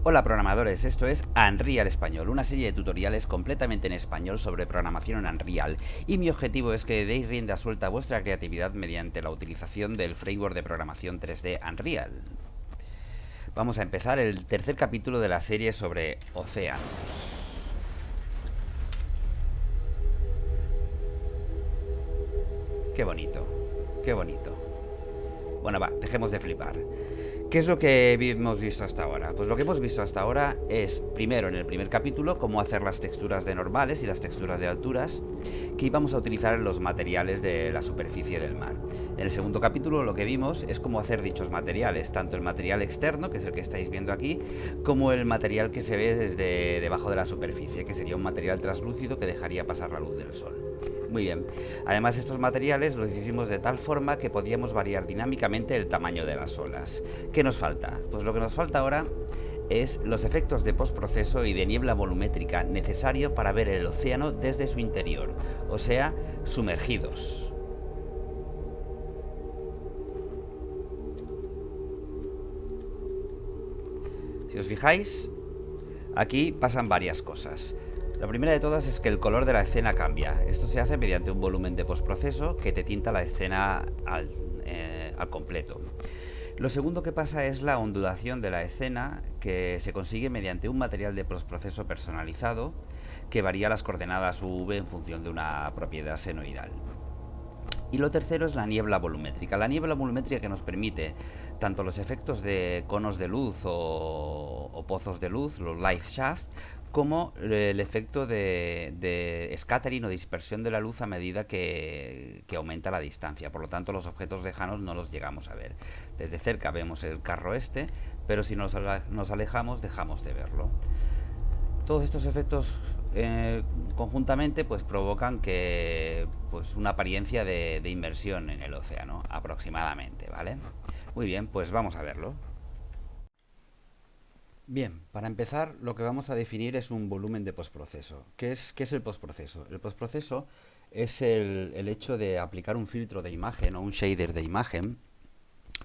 Hola programadores, esto es Unreal Español, una serie de tutoriales completamente en español sobre programación en Unreal, y mi objetivo es que deis rienda suelta a vuestra creatividad mediante la utilización del framework de programación 3D Unreal. Vamos a empezar el tercer capítulo de la serie sobre océanos. Qué bonito, qué bonito. Bueno, va, dejemos de flipar. ¿Qué es lo que hemos visto hasta ahora? Pues lo que hemos visto hasta ahora es, primero, en el primer capítulo, cómo hacer las texturas de normales y las texturas de alturas que íbamos a utilizar en los materiales de la superficie del mar. En el segundo capítulo lo que vimos es cómo hacer dichos materiales, tanto el material externo, que es el que estáis viendo aquí, como el material que se ve desde debajo de la superficie, que sería un material translúcido que dejaría pasar la luz del sol. Muy bien. Además, estos materiales los hicimos de tal forma que podíamos variar dinámicamente el tamaño de las olas. ¿Qué nos falta? Pues lo que nos falta ahora es los efectos de postproceso y de niebla volumétrica necesario para ver el océano desde su interior, o sea, sumergidos. Si os fijáis, aquí pasan varias cosas. La primera de todas es que el color de la escena cambia. Esto se hace mediante un volumen de postproceso que te tinta la escena al completo. Lo segundo que pasa es la ondulación de la escena, que se consigue mediante un material de postproceso personalizado que varía las coordenadas UV en función de una propiedad senoidal. Y lo tercero es la niebla volumétrica. La niebla volumétrica que nos permite tanto los efectos de conos de luz o pozos de luz, los light shaft, como el efecto de scattering o dispersión de la luz a medida que aumenta la distancia. Por lo tanto, los objetos lejanos no los llegamos a ver. Desde cerca vemos el carro este, pero si nos alejamos dejamos de verlo. Todos estos efectos conjuntamente pues provocan que pues una apariencia de inmersión en el océano aproximadamente, ¿vale? Muy bien, pues vamos a verlo. Bien, para empezar lo que vamos a definir es un volumen de postproceso. ¿Qué es el postproceso? El postproceso es el hecho de aplicar un filtro de imagen o un shader de imagen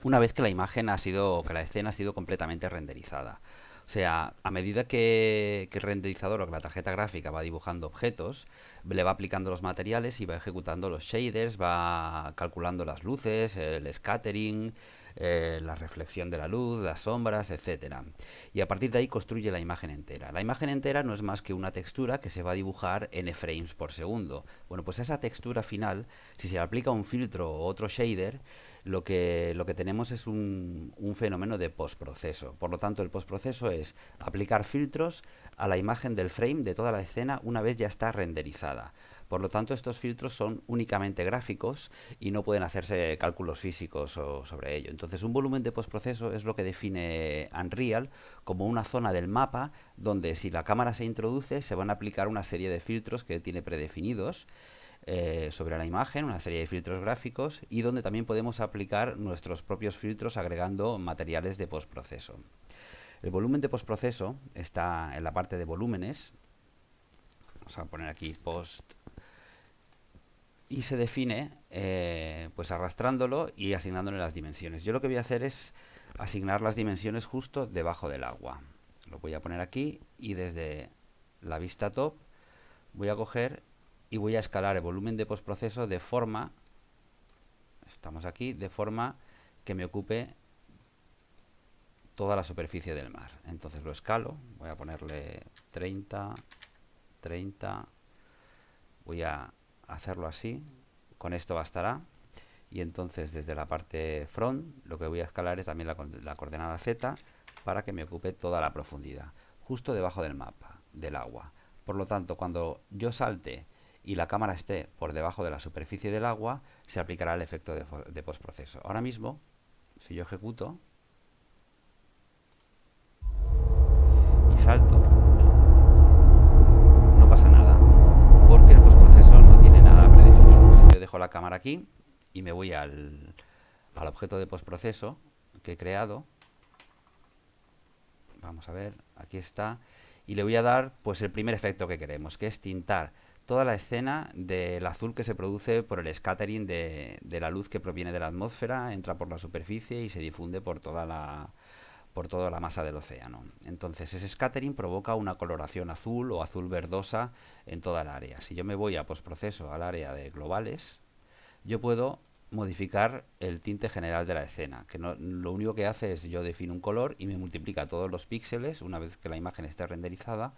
una vez que la imagen ha sido, que la escena ha sido completamente renderizada. O sea, a medida que el renderizador o que la tarjeta gráfica va dibujando objetos, le va aplicando los materiales y va ejecutando los shaders, va calculando las luces, el scattering, la reflexión de la luz, las sombras, etcétera. Y a partir de ahí construye la imagen entera. La imagen entera no es más que una textura que se va a dibujar en frames por segundo. Bueno, pues a esa textura final, si se le aplica un filtro o otro shader, lo que tenemos es un fenómeno de postproceso. Por lo tanto, el postproceso es aplicar filtros a la imagen del frame de toda la escena una vez ya está renderizada. Por lo tanto, estos filtros son únicamente gráficos y no pueden hacerse cálculos físicos sobre ello. Entonces, un volumen de postproceso es lo que define Unreal como una zona del mapa donde si la cámara se introduce se van a aplicar una serie de filtros que tiene predefinidos sobre la imagen, una serie de filtros gráficos, y donde también podemos aplicar nuestros propios filtros agregando materiales de postproceso. El volumen de postproceso está en la parte de volúmenes. Vamos a poner aquí post y se define pues arrastrándolo y asignándole las dimensiones. Yo lo que voy a hacer es asignar las dimensiones justo debajo del agua. Lo voy a poner aquí y desde la vista top voy a coger y voy a escalar el volumen de postproceso de forma, estamos aquí, de forma que me ocupe toda la superficie del mar. Entonces lo escalo, voy a ponerle 30, 30, voy a hacerlo así, con esto bastará. Y entonces desde la parte front lo que voy a escalar es también la coordenada Z para que me ocupe toda la profundidad, justo debajo del mapa, del agua. Por lo tanto, cuando yo salte y la cámara esté por debajo de la superficie del agua, se aplicará el efecto de postproceso. Ahora mismo, si yo ejecuto y salto, no pasa nada, porque el postproceso no tiene nada predefinido. Si yo dejo la cámara aquí y me voy al objeto de postproceso que he creado, vamos a ver, aquí está, y le voy a dar pues el primer efecto que queremos, que es tintar toda la escena del azul que se produce por el scattering de la luz que proviene de la atmósfera, entra por la superficie y se difunde por toda por toda la masa del océano. Entonces ese scattering provoca una coloración azul o azul verdosa en toda el área. Si yo me voy a postproceso al área de globales, yo puedo modificar el tinte general de la escena, que lo único que hace es yo defino un color y me multiplica todos los píxeles una vez que la imagen esté renderizada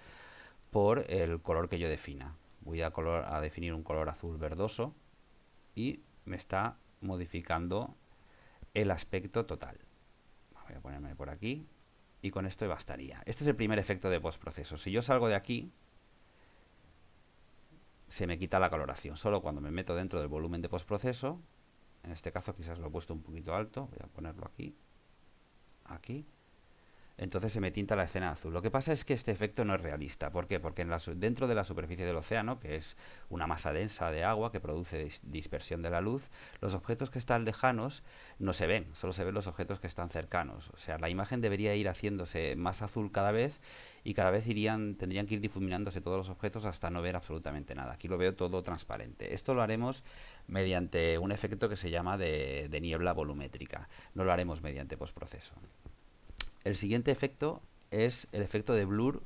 por el color que yo defina. Voy a definir un color azul verdoso y me está modificando el aspecto total. Voy a ponerme por aquí y con esto bastaría. Este es el primer efecto de postproceso. Si yo salgo de aquí, se me quita la coloración. Solo cuando me meto dentro del volumen de postproceso, en este caso quizás lo he puesto un poquito alto, voy a ponerlo aquí, aquí, entonces se me tinta la escena azul. Lo que pasa es que este efecto no es realista. ¿Por qué? Porque dentro de la superficie del océano, que es una masa densa de agua que produce dispersión de la luz, los objetos que están lejanos no se ven, solo se ven los objetos que están cercanos. O sea, la imagen debería ir haciéndose más azul cada vez y cada vez tendrían que ir difuminándose todos los objetos hasta no ver absolutamente nada. Aquí lo veo todo transparente. Esto lo haremos mediante un efecto que se llama de niebla volumétrica. No lo haremos mediante postproceso. El siguiente efecto es el efecto de blur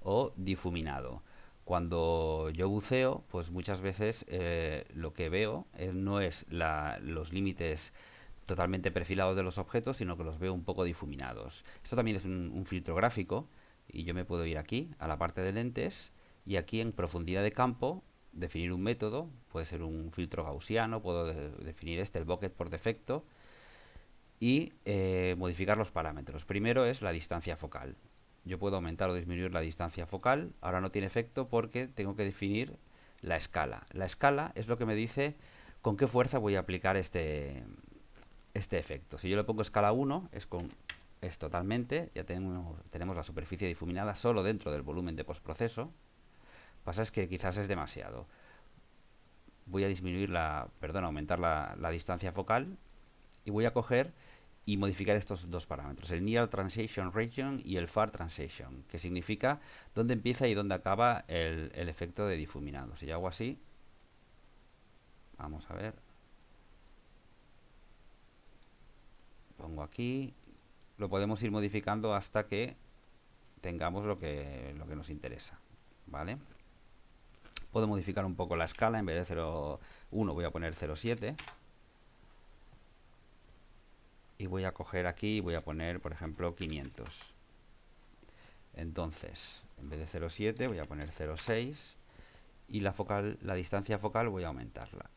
o difuminado. Cuando yo buceo, pues muchas veces lo que veo no es los límites totalmente perfilados de los objetos, sino que los veo un poco difuminados. Esto también es un filtro gráfico y yo me puedo ir aquí a la parte de lentes y aquí en profundidad de campo definir un método, puede ser un filtro gaussiano, puedo definir el bucket por defecto y modificar los parámetros. Primero es la distancia focal. Yo puedo aumentar o disminuir la distancia focal. Ahora no tiene efecto porque tengo que definir la escala. La escala es lo que me dice con qué fuerza voy a aplicar este efecto. Si yo le pongo escala 1, es totalmente, ya tenemos la superficie difuminada solo dentro del volumen de postproceso. Pasa es que quizás es demasiado. Voy a aumentar la distancia focal y voy a coger y modificar estos dos parámetros, el Near Transition Region y el Far Transition, que significa dónde empieza y dónde acaba el efecto de difuminado. Si yo hago así, vamos a ver, pongo aquí, lo podemos ir modificando hasta que tengamos lo que nos interesa, ¿vale? Puedo modificar un poco la escala, en vez de 0,1 voy a poner 0,7. Y voy a coger aquí y voy a poner, por ejemplo, 500. Entonces, en vez de 0,7 voy a poner 0,6 y la distancia focal voy a aumentarla.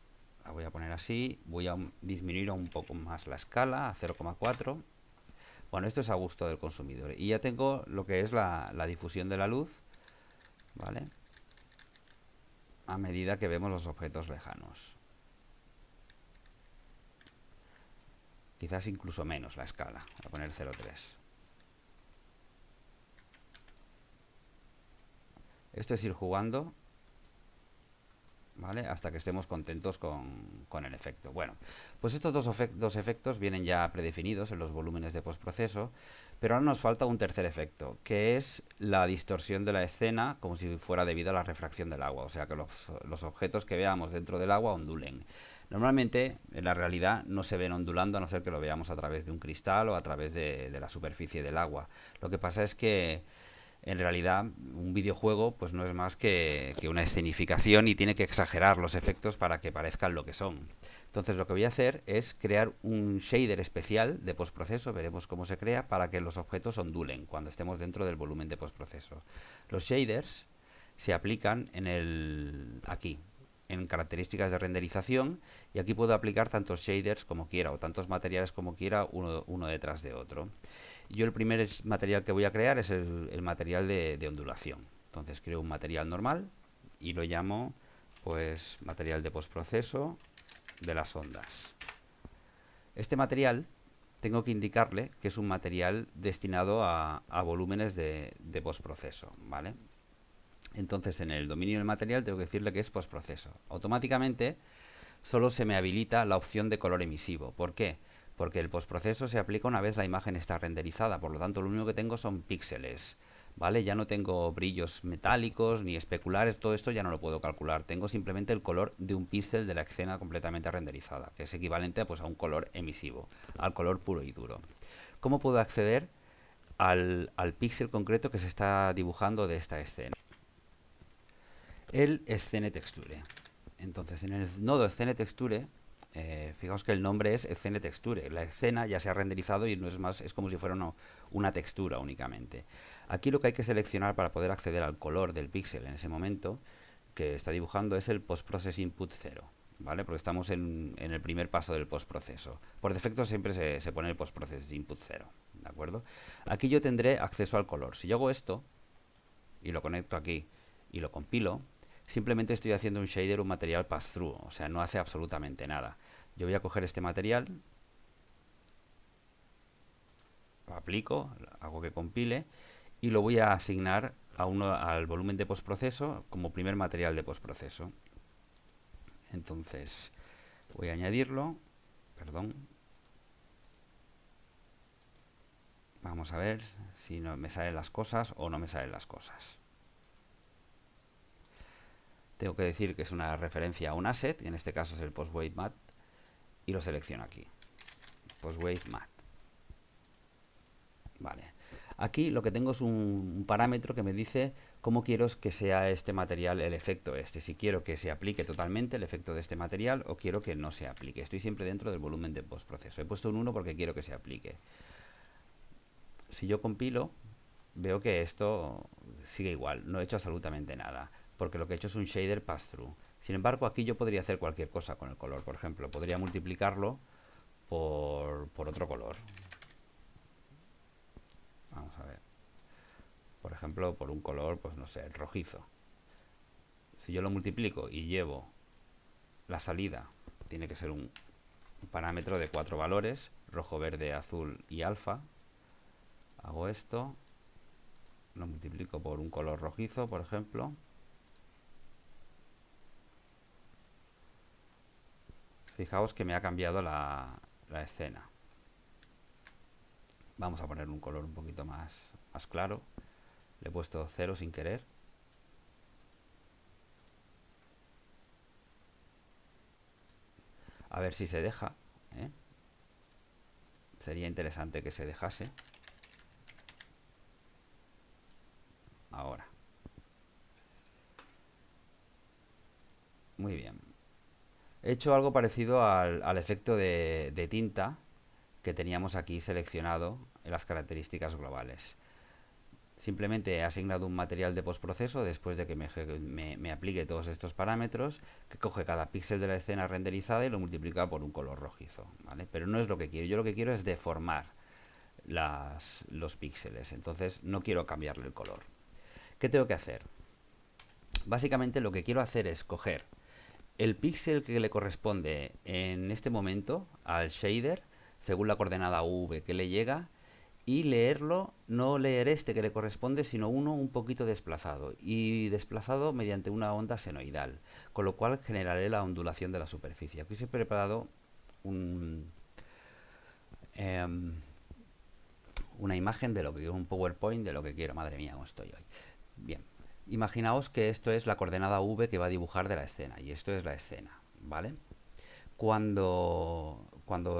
La voy a poner así, voy a disminuir un poco más la escala a 0,4. Bueno, esto es a gusto del consumidor. Y ya tengo lo que es la difusión de la luz, ¿vale? A medida que vemos los objetos lejanos. Quizás incluso menos la escala. Voy a poner 0,3. Esto es ir jugando, ¿vale? Hasta que estemos contentos con el efecto. Bueno, pues estos dos efectos vienen ya predefinidos en los volúmenes de postproceso, pero ahora nos falta un tercer efecto, que es la distorsión de la escena como si fuera debido a la refracción del agua, o sea que los objetos que veamos dentro del agua ondulen. Normalmente en la realidad no se ven ondulando a no ser que lo veamos a través de un cristal o a través de la superficie del agua. Lo que pasa es que en realidad un videojuego pues no es más que una escenificación y tiene que exagerar los efectos para que parezcan lo que son. Entonces lo que voy a hacer es crear un shader especial de postproceso, veremos cómo se crea, para que los objetos ondulen cuando estemos dentro del volumen de postproceso. Los shaders se aplican aquí, en características de renderización, y aquí puedo aplicar tantos shaders como quiera o tantos materiales como quiera, uno detrás de otro. Yo el primer material que voy a crear es el material de ondulación. Entonces creo un material normal y lo llamo pues material de postproceso de las ondas. Este material tengo que indicarle que es un material destinado a volúmenes de postproceso, ¿vale? Entonces en el dominio del material tengo que decirle que es postproceso. Automáticamente solo se me habilita la opción de color emisivo. ¿Por qué? Porque el postproceso se aplica una vez la imagen está renderizada, por lo tanto lo único que tengo son píxeles, ¿vale? Ya no tengo brillos metálicos ni especulares, todo esto ya no lo puedo calcular. Tengo simplemente el color de un píxel de la escena completamente renderizada, que es equivalente pues, a un color emisivo, al color puro y duro. ¿Cómo puedo acceder al píxel concreto que se está dibujando de esta escena. El Scene Texture. Entonces, en el nodo Scene Texture, fijaos que el nombre es Scene Texture. La escena ya se ha renderizado y no es más, es como si fuera una textura únicamente. Aquí lo que hay que seleccionar para poder acceder al color del píxel en ese momento que está dibujando es el Post-Process Input 0, ¿vale? Porque estamos en el primer paso del postproceso. Por defecto siempre se pone el Post-Process Input 0, ¿de acuerdo? Aquí yo tendré acceso al color. Si yo hago esto y lo conecto aquí y lo compilo, simplemente estoy haciendo un shader, un material pass-through, o sea, no hace absolutamente nada. Yo voy a coger este material, lo aplico, hago que compile y lo voy a asignar al volumen de postproceso como primer material de postproceso. Entonces voy a añadirlo, perdón, vamos a ver si no me salen las cosas o no me salen las cosas. Tengo que decir que es una referencia a un asset, que en este caso es el PostWave Matte, y lo selecciono aquí, PostWave Matte. Vale. Aquí lo que tengo es un parámetro que me dice cómo quiero que sea este material, el efecto este. Si quiero que se aplique totalmente el efecto de este material o quiero que no se aplique. Estoy siempre dentro del volumen de postproceso. He puesto un 1 porque quiero que se aplique. Si yo compilo, veo que esto sigue igual. No he hecho absolutamente nada, porque lo que he hecho es un shader pass-through. Sin embargo, aquí yo podría hacer cualquier cosa con el color. Por ejemplo, podría multiplicarlo por otro color. Vamos a ver. Por ejemplo, por un color, pues no sé, el rojizo. Si yo lo multiplico y llevo la salida, tiene que ser un parámetro de 4 valores, rojo, verde, azul y alfa. Hago esto, lo multiplico por un color rojizo, por ejemplo. Fijaos que me ha cambiado la escena. Vamos a poner un color un poquito más claro. Le he puesto 0 sin querer. A ver si se deja, ¿eh? Sería interesante que se dejase. Ahora. Muy bien. He hecho algo parecido al efecto de tinta que teníamos aquí seleccionado en las características globales. Simplemente he asignado un material de postproceso después de que me aplique todos estos parámetros, que coge cada píxel de la escena renderizada y lo multiplica por un color rojizo, ¿vale? Pero no es lo que quiero. Yo lo que quiero es deformar los píxeles. Entonces no quiero cambiarle el color. ¿Qué tengo que hacer? Básicamente lo que quiero hacer es coger el píxel que le corresponde en este momento al shader, según la coordenada V que le llega, y leerlo, no leer este que le corresponde, sino uno un poquito desplazado, y desplazado mediante una onda senoidal, con lo cual generaré la ondulación de la superficie. Aquí os he preparado una imagen de lo que un PowerPoint de lo que quiero. Madre mía, cómo estoy hoy. Bien, imaginaos que esto es la coordenada V que va a dibujar de la escena, y esto es la escena, ¿vale? Cuando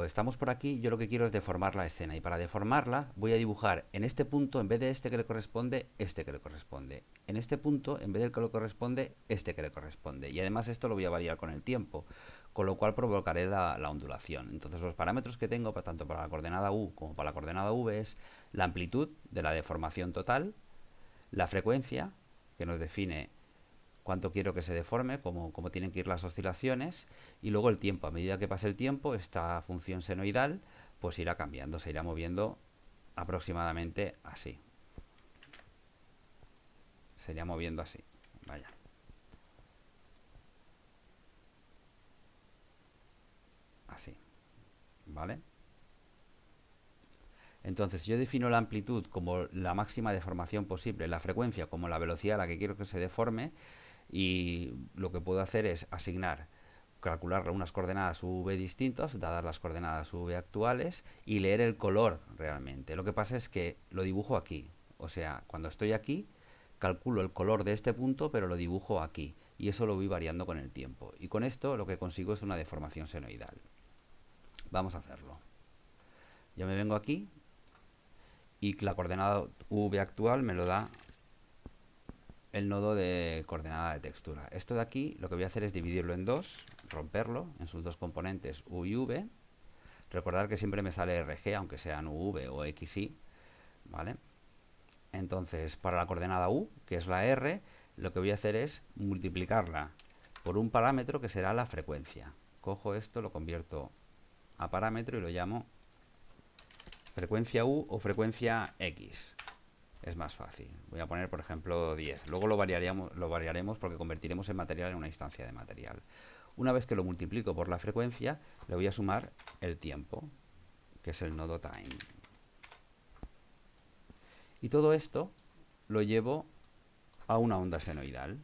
estamos por aquí, yo lo que quiero es deformar la escena, y para deformarla voy a dibujar en este punto, en vez de este que le corresponde, este que le corresponde. En este punto, en vez del que le corresponde, este que le corresponde. Y además esto lo voy a variar con el tiempo, con lo cual provocaré la ondulación. Entonces los parámetros que tengo, tanto para la coordenada U como para la coordenada V, es la amplitud de la deformación total, la frecuencia, que nos define cuánto quiero que se deforme, cómo tienen que ir las oscilaciones, y luego el tiempo. A medida que pase el tiempo, esta función senoidal pues irá cambiando, se irá moviendo aproximadamente así. Se irá moviendo así. Vaya. Así. ¿Vale? Entonces yo defino la amplitud como la máxima deformación posible, la frecuencia como la velocidad a la que quiero que se deforme, y lo que puedo hacer es calcular unas coordenadas V distintas, dadas las coordenadas V actuales, y leer el color realmente. Lo que pasa es que lo dibujo aquí, o sea, cuando estoy aquí, calculo el color de este punto, pero lo dibujo aquí, y eso lo voy variando con el tiempo. Y con esto lo que consigo es una deformación senoidal. Vamos a hacerlo. Yo me vengo aquí y la coordenada v actual me lo da el nodo de coordenada de textura. Esto de aquí lo que voy a hacer es dividirlo en dos, romperlo en sus dos componentes u y v. Recordar que siempre me sale RG, aunque sean UV o XY, ¿vale? Entonces, para la coordenada U, que es la R, lo que voy a hacer es multiplicarla por un parámetro que será la frecuencia. Cojo esto, lo convierto a parámetro y lo llamo frecuencia U o frecuencia X. Es más fácil. Voy a poner, por ejemplo, 10. Luego lo variaremos porque convertiremos el material en una instancia de material. Una vez que lo multiplico por la frecuencia, le voy a sumar el tiempo, que es el nodo time. Y todo esto lo llevo a una onda senoidal.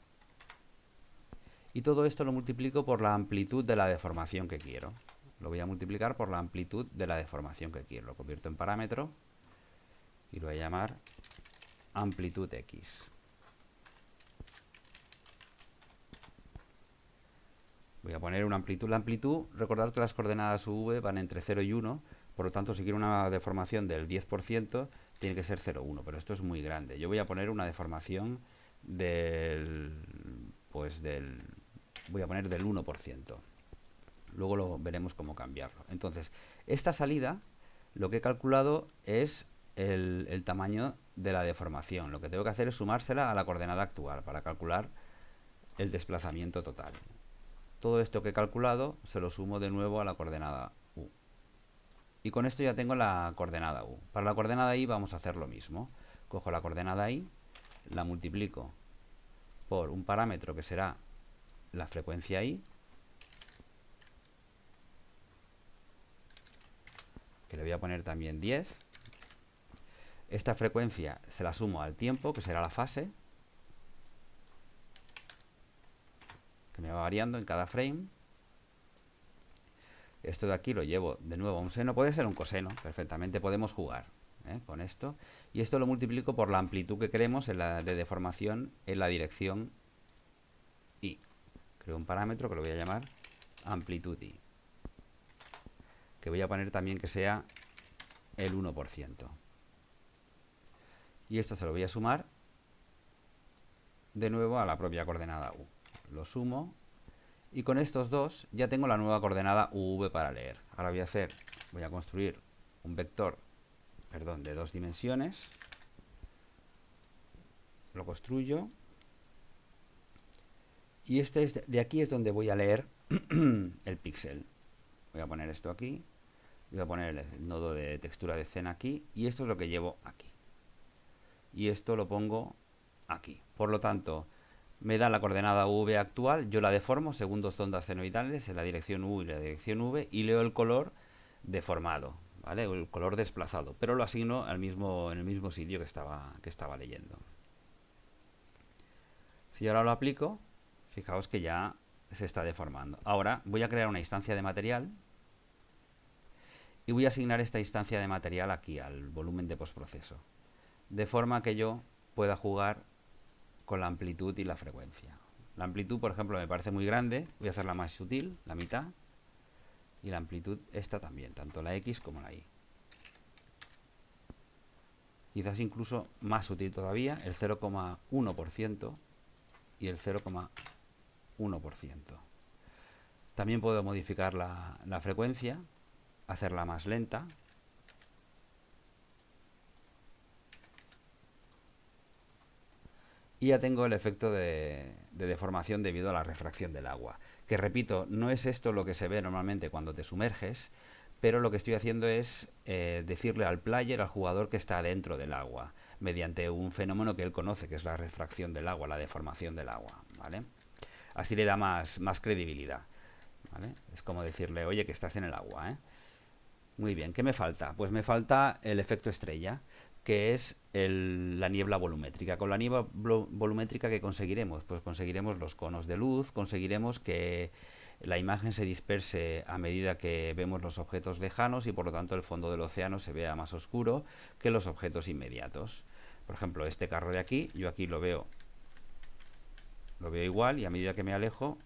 Y todo esto lo multiplico por la amplitud de la deformación que quiero. Lo voy a multiplicar por la amplitud de la deformación que quiero. Lo convierto en parámetro y lo voy a llamar amplitud X. Voy a poner una amplitud. La amplitud, recordad que las coordenadas v van entre 0 y 1, por lo tanto, si quiero una deformación del 10%, tiene que ser 0,1, pero esto es muy grande. Yo voy a poner una deformación voy a poner del 1%. Luego lo veremos cómo cambiarlo. Entonces, esta salida, lo que he calculado es el tamaño de la deformación. Lo que tengo que hacer es sumársela a la coordenada actual para calcular el desplazamiento total. Todo esto que he calculado se lo sumo de nuevo a la coordenada U. Y con esto ya tengo la coordenada U. Para la coordenada Y vamos a hacer lo mismo. Cojo la coordenada Y, la multiplico por un parámetro que será la frecuencia Y, que le voy a poner también 10. Esta frecuencia se la sumo al tiempo, que será la fase, que me va variando en cada frame. Esto de aquí lo llevo de nuevo a un seno, puede ser un coseno, perfectamente podemos jugar con esto. Y esto lo multiplico por la amplitud que queremos de deformación en la dirección Y. Creo un parámetro que lo voy a llamar amplitud Y, que voy a poner también que sea el 1%. Y esto se lo voy a sumar de nuevo a la propia coordenada U. Lo sumo y con estos dos ya tengo la nueva coordenada UV para leer. Ahora voy a construir un vector, de 2 dimensiones. Lo construyo. Y de aquí es donde voy a leer el píxel. Voy a poner esto aquí. Voy a poner el nodo de textura de escena aquí. Y esto es lo que llevo aquí. Y esto lo pongo aquí. Por lo tanto, me da la coordenada V actual, yo la deformo según dos ondas senoidales en la dirección U y la dirección V y leo el color deformado, ¿vale? El color desplazado, pero lo asigno en el mismo sitio que estaba leyendo. Si ahora lo aplico, fijaos que ya se está deformando. Ahora voy a crear una instancia de material y voy a asignar esta instancia de material aquí al volumen de postproceso, de forma que yo pueda jugar con la amplitud y la frecuencia. La amplitud, por ejemplo, me parece muy grande, voy a hacerla más sutil, la mitad, y la amplitud esta también, tanto la X como la Y. Quizás incluso más sutil todavía, el 0,1% y el 0,1%. También puedo modificar la frecuencia, hacerla más lenta. Y ya tengo el efecto de deformación debido a la refracción del agua. Que repito, no es esto lo que se ve normalmente cuando te sumerges, pero lo que estoy haciendo es decirle al player, al jugador, que está dentro del agua, mediante un fenómeno que él conoce, que es la refracción del agua, la deformación del agua, ¿vale? Así le da más credibilidad, ¿vale? Es como decirle, oye, que estás en el agua, ¿eh? Muy bien, ¿qué me falta? Pues me falta el efecto estrella, que es la niebla volumétrica. Con la niebla volumétrica, ¿qué conseguiremos? Pues conseguiremos los conos de luz, conseguiremos que la imagen se disperse a medida que vemos los objetos lejanos y por lo tanto el fondo del océano se vea más oscuro que los objetos inmediatos. Por ejemplo, este carro de aquí, yo aquí lo veo igual y a medida que me alejo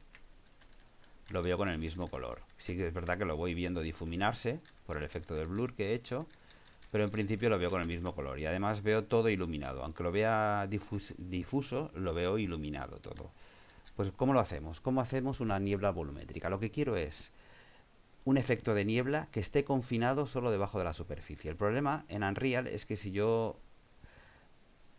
lo veo con el mismo color. Sí que es verdad que lo voy viendo difuminarse por el efecto del blur que he hecho, pero en principio lo veo con el mismo color y además veo todo iluminado. Aunque lo vea difuso, lo veo iluminado todo. Pues ¿cómo lo hacemos? ¿Cómo hacemos una niebla volumétrica? Lo que quiero es un efecto de niebla que esté confinado solo debajo de la superficie. El problema en Unreal es que si yo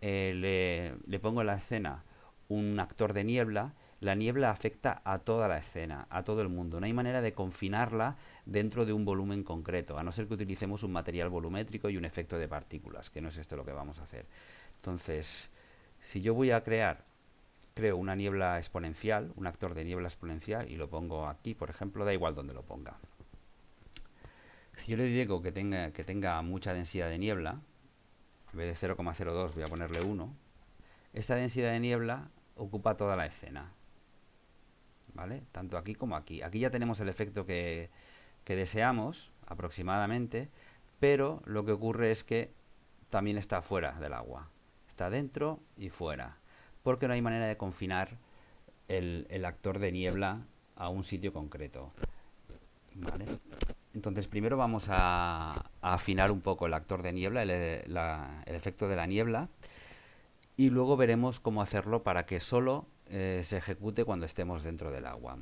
le pongo en la escena un actor de niebla, la niebla afecta a toda la escena, a todo el mundo. No hay manera de confinarla dentro de un volumen concreto, a no ser que utilicemos un material volumétrico y un efecto de partículas, que no es esto lo que vamos a hacer. Entonces, si yo voy a creo una niebla exponencial, un actor de niebla exponencial, y lo pongo aquí, por ejemplo, da igual donde lo ponga. Si yo le digo que tenga mucha densidad de niebla, en vez de 0,02 voy a ponerle 1, esta densidad de niebla ocupa toda la escena, ¿vale? Tanto aquí como aquí. Aquí ya tenemos el efecto que deseamos, aproximadamente, pero lo que ocurre es que también está fuera del agua. Está dentro y fuera, porque no hay manera de confinar el actor de niebla a un sitio concreto, ¿vale? Entonces primero vamos a afinar un poco el actor de niebla, el efecto de la niebla, y luego veremos cómo hacerlo para que solo se ejecute cuando estemos dentro del agua.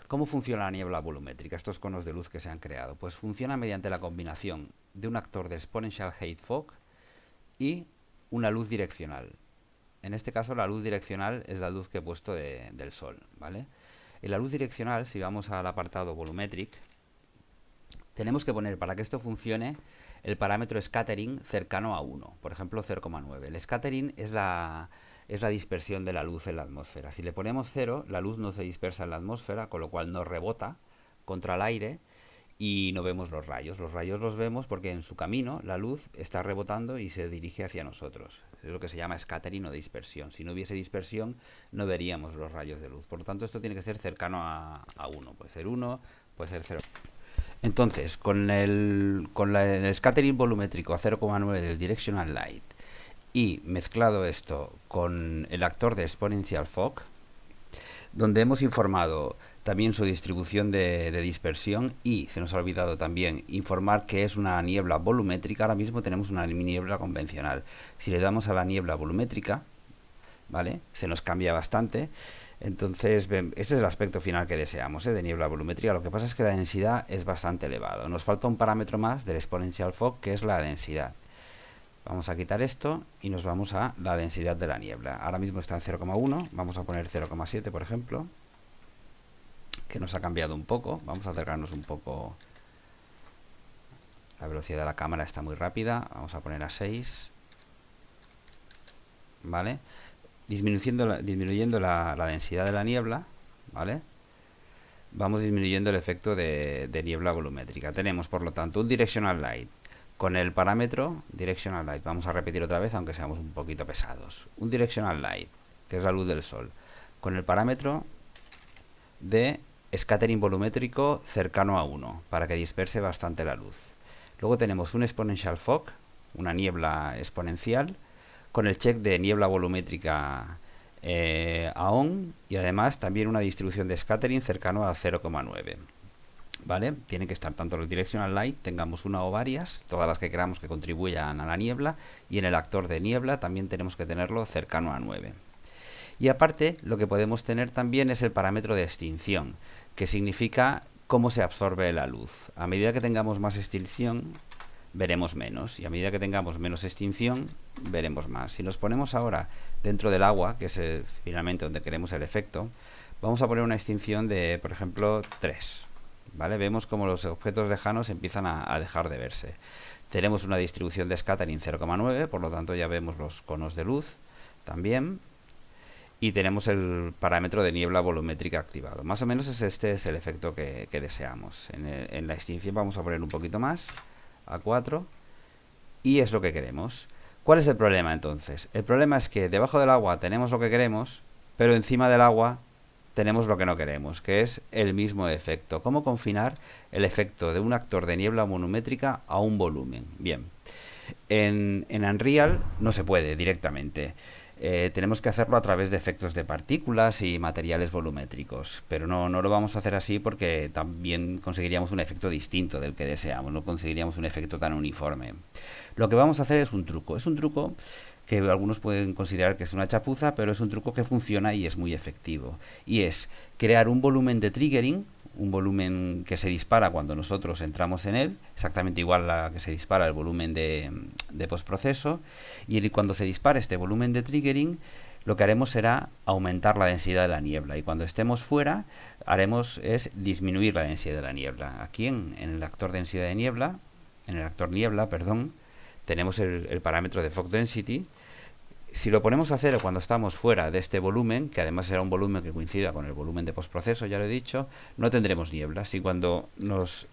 ¿Cómo funciona la niebla volumétrica, estos conos de luz que se han creado? Pues funciona mediante la combinación de un actor de exponential height fog y una luz direccional. En este caso la luz direccional es la luz que he puesto del sol, ¿vale? En la luz direccional, si vamos al apartado volumetric, tenemos que poner, para que esto funcione, el parámetro scattering cercano a 1, por ejemplo 0,9. El scattering es la dispersión de la luz en la atmósfera. Si le ponemos 0, la luz no se dispersa en la atmósfera, con lo cual no rebota contra el aire y no vemos los rayos. Los rayos los vemos porque en su camino la luz está rebotando y se dirige hacia nosotros. Es lo que se llama scattering o dispersión. Si no hubiese dispersión, no veríamos los rayos de luz. Por lo tanto, esto tiene que ser cercano a 1. Puede ser 1, puede ser 0. Entonces, con el scattering volumétrico a 0,9 del directional light y mezclado esto con el actor de exponential fog, donde hemos informado también su distribución de dispersión y se nos ha olvidado también informar que es una niebla volumétrica. Ahora mismo tenemos una niebla convencional. Si le damos a la niebla volumétrica, ¿vale?, se nos cambia bastante. Entonces, este es el aspecto final que deseamos, de niebla volumétrica. Lo que pasa es que la densidad es bastante elevada. Nos falta un parámetro más del exponential fog, que es la densidad. Vamos a quitar esto y nos vamos a la densidad de la niebla. Ahora mismo está en 0,1, vamos a poner 0,7 por ejemplo, que nos ha cambiado un poco. Vamos a acercarnos un poco. La velocidad de la cámara está muy rápida, vamos a poner a 6, ¿vale? Disminuyendo la densidad de la niebla, ¿vale? Vamos disminuyendo el efecto de niebla volumétrica. Tenemos, por lo tanto, un directional light con el parámetro directional light. Vamos a repetir otra vez, aunque seamos un poquito pesados. Un directional light, que es la luz del sol, con el parámetro de scattering volumétrico cercano a 1, para que disperse bastante la luz. Luego tenemos un exponential fog, una niebla exponencial, con el check de niebla volumétrica a on, y además también una distribución de scattering cercano a 0,9, ¿vale? Tienen que estar tanto los directional light, tengamos una o varias, todas las que queramos que contribuyan a la niebla, y en el actor de niebla también tenemos que tenerlo cercano a 9. Y aparte, lo que podemos tener también es el parámetro de extinción, que significa cómo se absorbe la luz. A medida que tengamos más extinción, veremos menos, y a medida que tengamos menos extinción, veremos más. Si nos ponemos ahora dentro del agua, que es finalmente donde queremos el efecto, vamos a poner una extinción de, por ejemplo, 3, ¿vale? Vemos como los objetos lejanos empiezan a dejar de verse. Tenemos una distribución de scattering 0,9, por lo tanto ya vemos los conos de luz también, y tenemos el parámetro de niebla volumétrica activado. Más o menos este es el efecto que deseamos. En la extinción vamos a poner un poquito más, a 4, y es lo que queremos. ¿Cuál es el problema entonces? El problema es que debajo del agua tenemos lo que queremos, pero encima del agua tenemos lo que no queremos, que es el mismo efecto. ¿Cómo confinar el efecto de un actor de niebla volumétrica a un volumen? Bien, en Unreal no se puede directamente. tenemos que hacerlo a través de efectos de partículas y materiales volumétricos, pero no lo vamos a hacer así porque también conseguiríamos un efecto distinto del que deseamos, no conseguiríamos un efecto tan uniforme. Lo que vamos a hacer es un truco que algunos pueden considerar que es una chapuza, pero es un truco que funciona y es muy efectivo, y es crear un volumen de triggering, un volumen que se dispara cuando nosotros entramos en él, exactamente igual a que se dispara el volumen de postproceso, y cuando se dispara este volumen de triggering, lo que haremos será aumentar la densidad de la niebla, y cuando estemos fuera haremos es disminuir la densidad de la niebla. Aquí en el actor densidad de niebla, en el actor niebla, perdón, tenemos el parámetro de fog density. Si lo ponemos a cero cuando estamos fuera de este volumen, que además será un volumen que coincida con el volumen de postproceso, ya lo he dicho, no tendremos niebla. Si cuando nos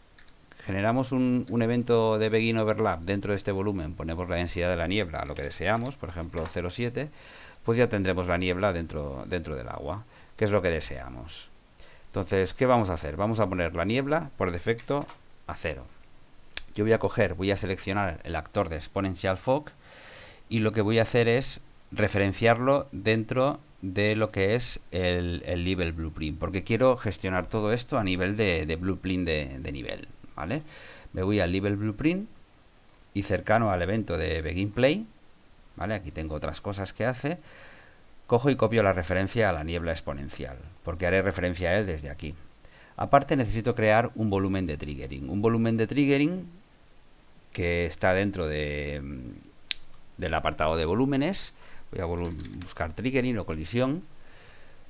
generamos un evento de begin overlap dentro de este volumen ponemos la densidad de la niebla a lo que deseamos, por ejemplo 0,7, pues ya tendremos la niebla dentro del agua, que es lo que deseamos. Entonces, ¿qué vamos a hacer? Vamos a poner la niebla por defecto a 0. Yo voy a seleccionar el actor de Exponential Fog, y lo que voy a hacer es referenciarlo dentro de lo que es el Level Blueprint, porque quiero gestionar todo esto a nivel de Blueprint de nivel, ¿vale? Me voy al Level Blueprint y cercano al evento de Begin Play, ¿vale? Aquí tengo otras cosas que hace. Cojo y copio la referencia a la niebla exponencial, porque haré referencia a él desde aquí. Aparte necesito crear un volumen de triggering. Un volumen de triggering que está dentro del apartado de volúmenes. Voy a buscar triggering o colisión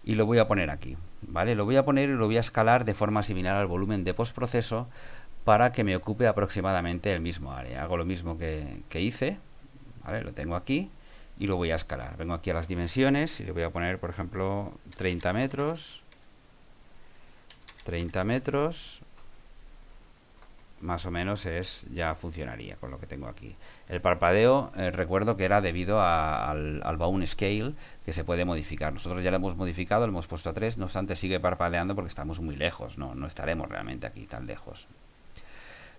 y lo voy a poner aquí, ¿vale? Lo voy a poner y lo voy a escalar de forma similar al volumen de postproceso para que me ocupe aproximadamente el mismo área. Hago lo mismo que hice, ¿vale? Lo tengo aquí y lo voy a escalar. Vengo aquí a las dimensiones y le voy a poner, por ejemplo, 30 metros. 30 metros más o menos ya funcionaría con lo que tengo aquí. El parpadeo, recuerdo que era debido al bound scale, que se puede modificar. Nosotros ya lo hemos modificado, lo hemos puesto a 3, no obstante sigue parpadeando porque estamos muy lejos, no estaremos realmente aquí tan lejos.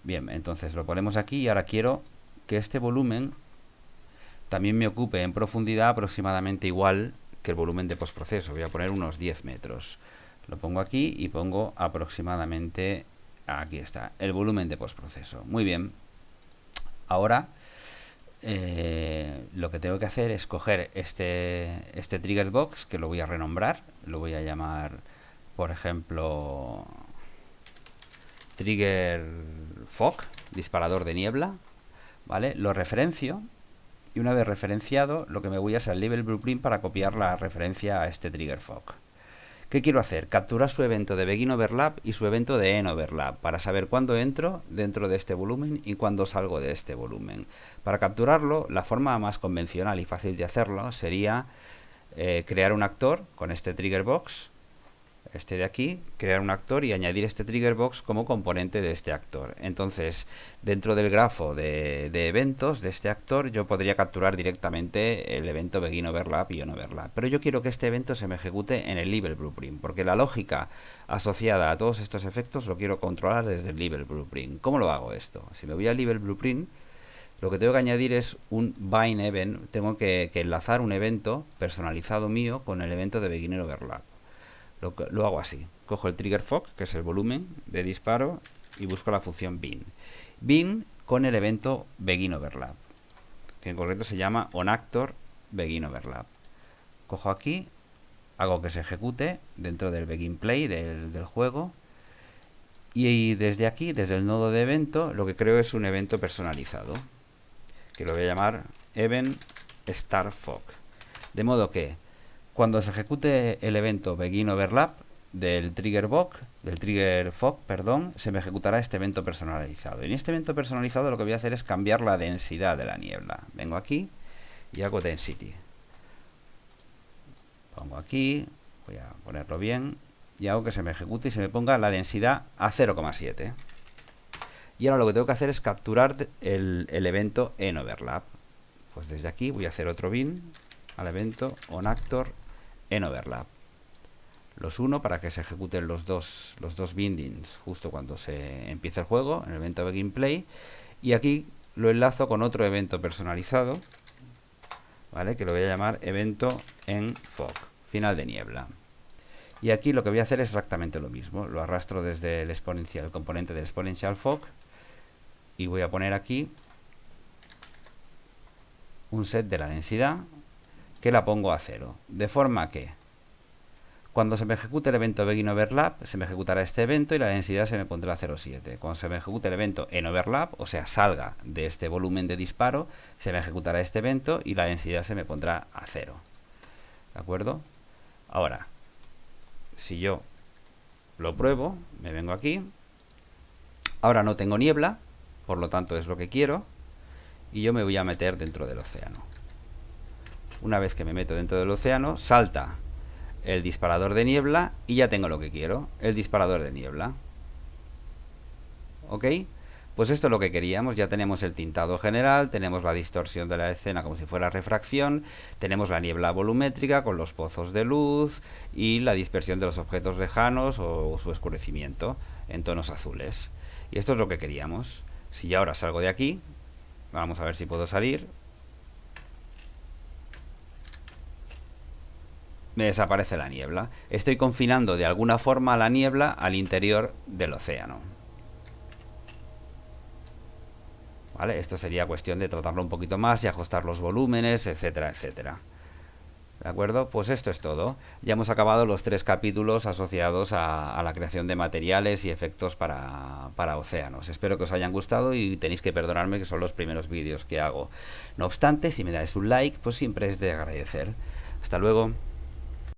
Bien, entonces lo ponemos aquí y ahora quiero que este volumen también me ocupe en profundidad aproximadamente igual que el volumen de postproceso. Voy a poner unos 10 metros. Lo pongo aquí y pongo aproximadamente... Aquí está, el volumen de postproceso. Muy bien. Ahora lo que tengo que hacer es coger este trigger box, que lo voy a renombrar. Lo voy a llamar, por ejemplo, trigger fog, disparador de niebla. ¿Vale? Lo referencio. Y una vez referenciado, lo que me voy a hacer al Level Blueprint para copiar la referencia a este trigger fog. ¿Qué quiero hacer? Capturar su evento de Begin Overlap y su evento de End Overlap para saber cuándo entro dentro de este volumen y cuándo salgo de este volumen. Para capturarlo, la forma más convencional y fácil de hacerlo sería crear un actor con este trigger box, este de aquí, crear un actor y añadir este trigger box como componente de este actor. Entonces, dentro del grafo de eventos de este actor, yo podría capturar directamente el evento Begin Overlap y On Overlap. Pero yo quiero que este evento se me ejecute en el Level Blueprint, porque la lógica asociada a todos estos efectos lo quiero controlar desde el Level Blueprint. ¿Cómo lo hago esto? Si me voy al Level Blueprint, lo que tengo que añadir es un bind event. Tengo que enlazar un evento personalizado mío con el evento de Begin Overlap. Lo hago así, cojo el trigger fog, que es el volumen de disparo, y busco la función bin. Bin con el evento Begin Overlap, que en concreto se llama onActor Begin Overlap. Cojo aquí, hago que se ejecute dentro del Begin Play del juego, y desde aquí, desde el nodo de evento, lo que creo es un evento personalizado, que lo voy a llamar Event Start Fog. De modo que cuando se ejecute el evento Begin Overlap del trigger fog, se me ejecutará este evento personalizado. En este evento personalizado lo que voy a hacer es cambiar la densidad de la niebla. Vengo aquí y hago density. Pongo aquí, voy a ponerlo bien y hago que se me ejecute y se me ponga la densidad a 0,7. Y ahora lo que tengo que hacer es capturar el evento en overlap. Pues desde aquí voy a hacer otro bin al evento onActor en overlap. Los uno para que se ejecuten los dos bindings justo cuando se empiece el juego, en el evento Begin Play, y aquí lo enlazo con otro evento personalizado ¿vale? Que lo voy a llamar evento en fog, final de niebla. Y aquí lo que voy a hacer es exactamente lo mismo. Lo arrastro desde el exponencial, el componente del exponential fog, y voy a poner aquí un set de la densidad que la pongo a 0, de forma que cuando se me ejecute el evento begin overlap, se me ejecutará este evento y la densidad se me pondrá a 0,7. Cuando se me ejecute el evento en overlap, o sea, salga de este volumen de disparo, se me ejecutará este evento y la densidad se me pondrá a 0. ¿De acuerdo? Ahora, si yo lo pruebo, me vengo aquí. Ahora no tengo niebla, por lo tanto es lo que quiero. Y yo me voy a meter dentro del océano. Una vez que me meto dentro del océano, salta el disparador de niebla y ya tengo lo que quiero, el disparador de niebla. ¿Ok? Pues esto es lo que queríamos. Ya tenemos el tintado general, tenemos la distorsión de la escena como si fuera refracción, tenemos la niebla volumétrica con los pozos de luz y la dispersión de los objetos lejanos o su oscurecimiento en tonos azules. Y esto es lo que queríamos. Si yo ahora salgo de aquí, vamos a ver si puedo salir. Me desaparece la niebla. Estoy confinando de alguna forma la niebla al interior del océano. ¿Vale? Esto sería cuestión de tratarlo un poquito más y ajustar los volúmenes, etcétera, etcétera. ¿De acuerdo? Pues esto es todo. Ya hemos acabado los 3 capítulos asociados a la creación de materiales y efectos para océanos. Espero que os hayan gustado y tenéis que perdonarme que son los primeros vídeos que hago. No obstante, si me dais un like, pues siempre es de agradecer. Hasta luego.